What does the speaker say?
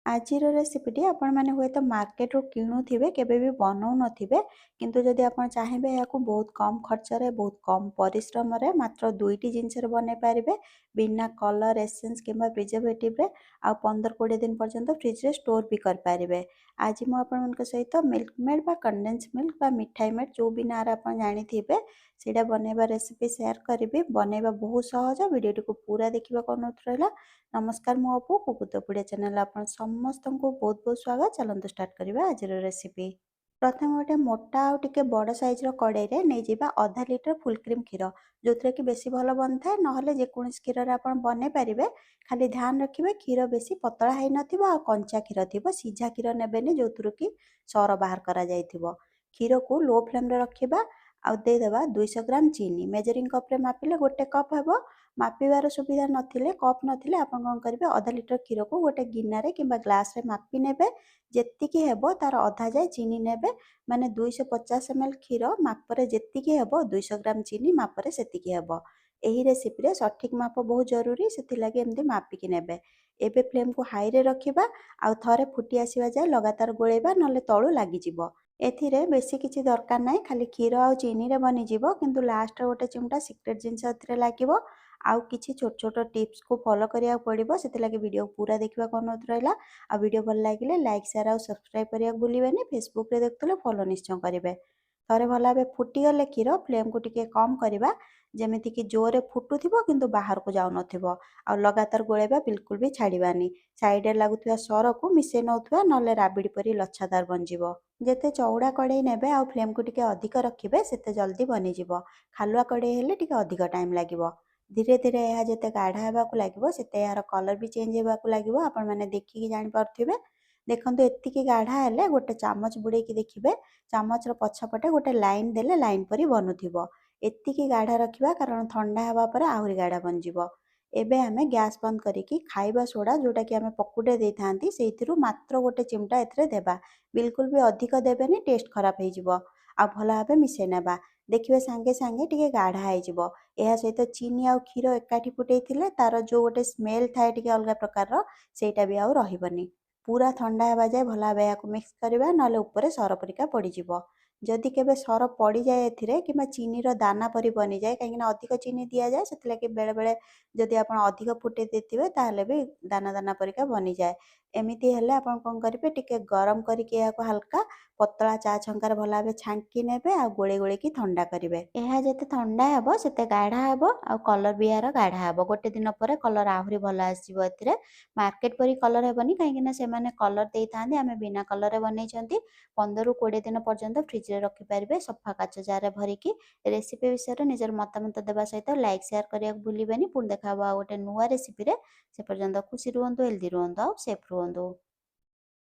आजिर रेसिपीटी आपण मैंने हुए तो मार्केट रू किणुथिबे केबे भी बनाउ नथिबे किंतु जदि आपण चाहेबे याकू बहुत कम खर्च रे बहुत कम परिश्रम रे मात्र दुईटी जिनस रे बनै पारिबे बिना कलर एसेंस किंबा प्रिजर्वेटिव रे आ 15-20 दिन पर्यंत फ्रिज रे स्टोर भी कर पारिबे। आज मु आपण मन सहित मिल्क मेड बा कंडेंस मिल्क बा मिठाई मेड जो भी ना आपण जानिथिबे सेटा बनेबा रेसिपी शेयर करिबे। बनेबा बहुत सहज, वीडियोटी को पूरा देखिबा को अनुरोध रहला। नमस्कार, मु अपू कुकुतपुड़िया चैनल आपण समस्त को बहुत बहुत स्वागत। चलते स्टार्ट करवा आज रेसिपी। प्रथम गोटे मोटा आउ टिके बड़ साइज कड़े रे नहीं जावा आधा लिटर फुल क्रीम क्षीर जो थी कि बेसी भल बन थाए ना जेकोसी क्षीर आप बन पारे। खाली ध्यान रखिए क्षीर बेसी पतला है ना कंचा क्षीर थी सीझा क्षीर नेबेनि जो थी कि सर बाहर करा क्षीर को लो फ्लेम रे रखिबा आउ देदेबा 200 ग्राम चीनी मेजरिंग कप रे मापिले गोटे कप हेबो। मापिबार सुविधा नथिले कप नथिले आपण कोन करिवे आधा लिटर क्षीर को गोटे गिन्नारे किंबा ग्लास रे मापी नेबे जेतिकी हेबो तार अधा जाय चीनी नेबे माने 250 ml क्षीर मापरे जेतिकी हेबो 200 ग्राम चीनी मापरे सेतिकी हेबो। एही रेसिपी रे सठिक माप बहुत जरूरी सेति लागि एमदी मापिकी नेबे। एबे फ्लेम को हाई रे रखिबा आउ थरे फुटी आसीबा जाय लगातार गोळेबा नले तळु लागि जिवो। एथिरे बेसी किछि दरकार नाही, खाली क्षीर आ चीनी रे बनी जिवो किंतु लास्ट रे गोटे चिमटा सीक्रेट जिंस एथिरे लागिवो। आउ किछि छोट छोट टिप्स को फॉलो करिया पड़िबो सेति लागि वीडियो पूरा देखिबा को अनुरोध रहला। आ वीडियो भल लागिले लाइक शेयर और सब्सक्राइब करिया भूलिबेनी। फेसबुक रे देखतले फॉलो निश्चय करिवे। थरे भला बे फुटी गले क्षीर फ्लेम को टिके कम करिबा जेमिति कि जोरे फुटुथिबो किंतु बाहर को जाउ नथिबो। आ लगातार गोळेबा बिल्कुल भी छाड़ीबानी। साइड रे लागुथिबा सर को मिसे नउथबा नले राबिडी परी लच्छादार बनजिवो। जेते चौड़ा कड़े नेबे आ फ्लेम को टिके अधिक रखिबे सेते जल्दी बनी जिवो। खालुआ कड़े हेले टिके अधिक टाइम लागिवो। धीरे धीरे यह जिते गाढ़ा होगा लगे से यार कलर भी चेंज होगा लगे। आपण मैंने देखिकी जापे देखो एतिकी गाढ़ा हेले गोटे चामच बुड़े देखिए चामच पछपटे गोटे लाइन देले लाइन परी बनूथिबो। एतिकी गाढ़ा रखिबा कारण ठंडा हवा पर आहुरी गाढ़ा बनजिवो। एबे आमे गैस बंद करिकी खाइबा सोडा जोटा कि आमे पकुड़े देई थांती सेइथिरु मात्र गोटे चिमटा एथरे देबा। बिल्कुल भी अधिक देबेनी, टेस्ट खराब हो जिवो। आ भल भाबे मिसेई नेबा। देखिए सांगे सांगे टिके गाढ़ा हो जिवो। यह सहित चीनी आउ क्षीर एकाठी फुटेइथिले तार जो गोटे स्मेल थाए टिके अलग प्रकार सेटा भी आउ रहिबनी। पूरा ठंडा हेबा जाए भल भाबे याकू मिक्स करिबा नले ऊपर सर परिका पड़ी जिवो। जदि केबे सर पड़ी जाए एथिरे किंबा चीनी रो दाना परी बनी जाए कहीं अधिक चीनी दिया जाए सेति लागि बेले बेले जदि आपण अधिक फुटे देथिबे ताहले भी दाना दाना परिका बनी जाए। एमिति हेले आपण कोन करिवे टिके गरम करिके याकू हल्का पतला चा छंकार भल भाबे छांकी नेबे आ गोळे गोळे की ठंडा करिवे। एहा जेते ठंडा हेबो सेते गाढ़ा हेबो आ कलर भी यार गाढ़ा हेबो। गोटे दिन पर कलर आहुरी भल आसीबो। एथिरे मार्केट परी कलर हेबनी काहेकि ना से माने कलर देई थांदे आमे बिना कलर रे बनेइछंती। 15-20 दिन पर्यंत फ्रिज रे रखि पारिबे सफा काच जार रे भरिकी। रेसिपी विषय रे निजर मतामत देबा सहित लाइक शेयर करिया भूलिबेनी। पुଣି ଦେଖା ହବ ଆଉ ଗୋଟେ ନୂଆ ରେସିପି ରେ। ସେ ପର୍ଯ୍ୟନ୍ତ ଖୁସି ରୁହନ୍ତୁ, हेल्दी ରୁହନ୍ତୁ ଆଉ सेफ ରୁହନ୍ତୁ।